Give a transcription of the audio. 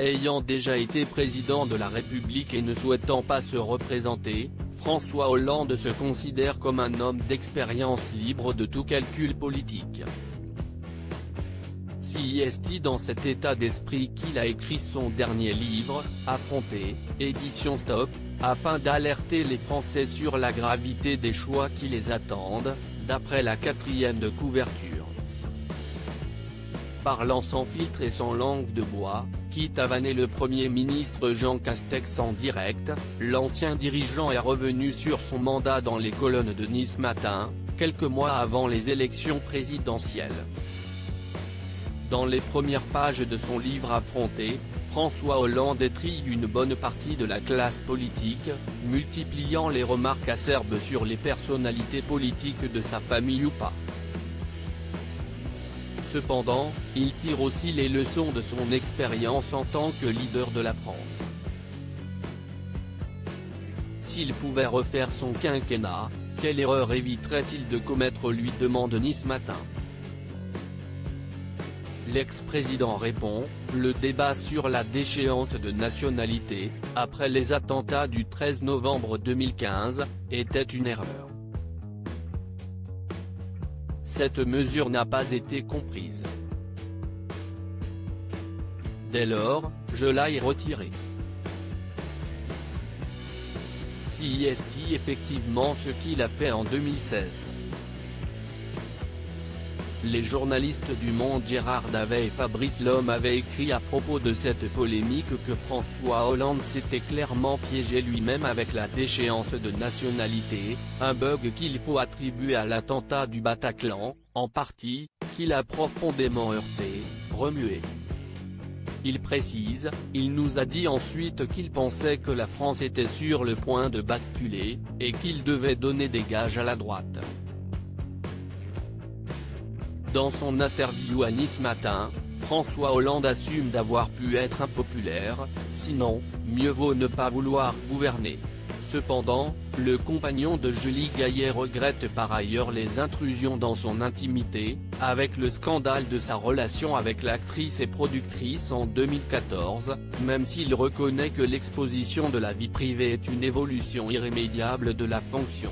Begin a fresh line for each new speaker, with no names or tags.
Ayant déjà été président de la République et ne souhaitant pas se représenter, François Hollande se considère comme un homme d'expérience libre de tout calcul politique. C'est dans cet état d'esprit qu'il a écrit son dernier livre, Affronter, édition Stock, afin d'alerter les Français sur la gravité des choix qui les attendent, d'après la 4e de couverture. Parlant sans filtre et sans langue de bois, quitte à vanner le Premier ministre Jean Castex en direct, l'ancien dirigeant est revenu sur son mandat dans les colonnes de Nice Matin, quelques mois avant les élections présidentielles. Dans les premières pages de son livre Affronter, François Hollande étrille une bonne partie de la classe politique, multipliant les remarques acerbes sur les personnalités politiques de sa famille ou pas. Cependant, il tire aussi les leçons de son expérience en tant que leader de la France. S'il pouvait refaire son quinquennat, quelle erreur éviterait-il de commettre, lui demande Nice Matin. L'ex-président répond, le débat sur la déchéance de nationalité, après les attentats du 13 novembre 2015, était une erreur. Cette mesure n'a pas été comprise. Dès lors, je l'ai retirée. C'est effectivement ce qu'il a fait en 2016. Les journalistes du Monde Gérard Davet et Fabrice Lhomme avaient écrit à propos de cette polémique que François Hollande s'était clairement piégé lui-même avec la déchéance de nationalité, un bug qu'il faut attribuer à l'attentat du Bataclan, en partie, qu'il a profondément heurté, remué. Il précise, il nous a dit ensuite qu'il pensait que la France était sur le point de basculer, et qu'il devait donner des gages à la droite. Dans son interview à Nice Matin, François Hollande assume d'avoir pu être impopulaire, sinon, mieux vaut ne pas vouloir gouverner. Cependant, le compagnon de Julie Gaillet regrette par ailleurs les intrusions dans son intimité, avec le scandale de sa relation avec l'actrice et productrice en 2014, même s'il reconnaît que l'exposition de la vie privée est une évolution irrémédiable de la fonction.